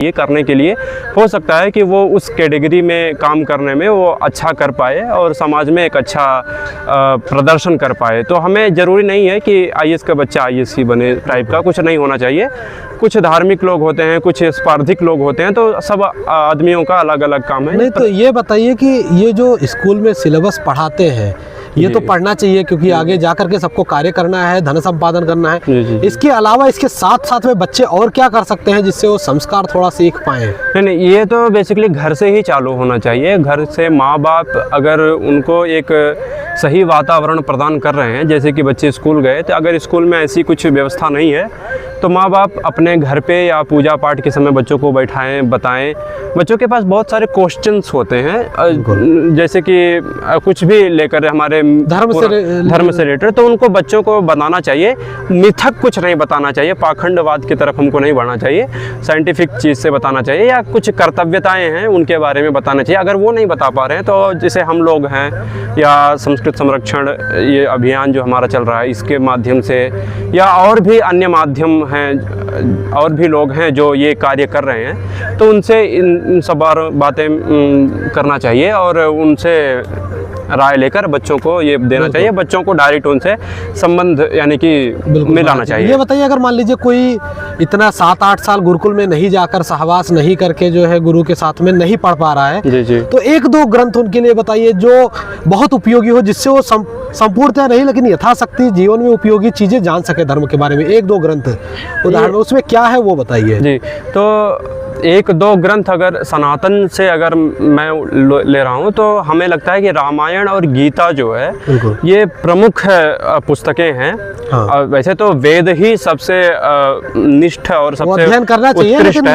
ये करने के लिए हो सकता है कि वो उस कैटेगरी में काम करने में वो अच्छा कर पाए और समाज में एक अच्छा प्रदर्शन कर पाए। तो हमें ज़रूरी नहीं है कि आईएएस का बच्चा आईएएस ही बने, टाइप का कुछ नहीं होना चाहिए। कुछ धार्मिक लोग होते हैं, कुछ स्पर्धिक लोग होते हैं, तो सब आदमियों का अलग अलग काम है। नहीं तो ये बताइए कि ये जो स्कूल में सिलेबस पढ़ाते हैं ये तो पढ़ना चाहिए, क्योंकि आगे जाकर के सबको कार्य करना है, धन संपादन करना है। इसके अलावा इसके साथ साथ में बच्चे और क्या कर सकते हैं जिससे वो संस्कार थोड़ा सीख पाएँ? नहीं, ये तो बेसिकली घर से ही चालू होना चाहिए। घर से माँ बाप अगर उनको एक सही वातावरण प्रदान कर रहे हैं, जैसे कि बच्चे स्कूल गए, तो अगर स्कूल में ऐसी कुछ व्यवस्था नहीं है तो माँ बाप अपने घर पे या पूजा पाठ के समय बच्चों को बैठाएं, बताएं। बच्चों के पास बहुत सारे क्वेश्चंस होते हैं, जैसे कि कुछ भी लेकर हमारे धर्म से रिलेटेड, तो उनको बच्चों को बताना चाहिए। मिथक कुछ नहीं बताना चाहिए, पाखंडवाद की तरफ हमको नहीं बढ़ना चाहिए, साइंटिफिक चीज़ से बताना चाहिए, या कुछ कर्तव्यताएँ हैं उनके बारे में बताना चाहिए। अगर वो नहीं बता पा रहे हैं तो जैसे हम लोग हैं या संस्कृत संरक्षण ये अभियान जो हमारा चल रहा है इसके माध्यम से, या और भी अन्य माध्यम हैं, और भी लोग हैं जो ये कार्य कर रहे हैं, तो उनसे इन सब बातें करना चाहिए और उनसे राय लेकर बच्चों को ये देना चाहिए। बच्चों को डायरेक्ट उनसे संबंध यानी कि मिलाना चाहिए। ये बताइए, अगर मान लीजिए कोई इतना 7-8 साल गुरुकुल में नहीं जाकर, सहवास नहीं करके जो है गुरु के साथ में नहीं पढ़ पा रहा है, जी। तो 1-2 ग्रंथ उनके लिए बताइए जो बहुत उपयोगी हो, जिससे वो संपूर्णतः नहीं लेकिन यथाशक्ति जीवन में उपयोगी चीजें जान सके धर्म के बारे में। 1-2 ग्रंथ उदाहरण उसमें क्या है वो बताइए। जी, तो 1-2 ग्रंथ अगर सनातन से अगर मैं ले रहा हूँ तो हमें लगता है कि रामायण और गीता जो है ये प्रमुख पुस्तकें हैं। हाँ। वैसे तो वेद ही सबसे निष्ठ और सबसे अध्ययन करना चाहिए, उत्कृष्ट है।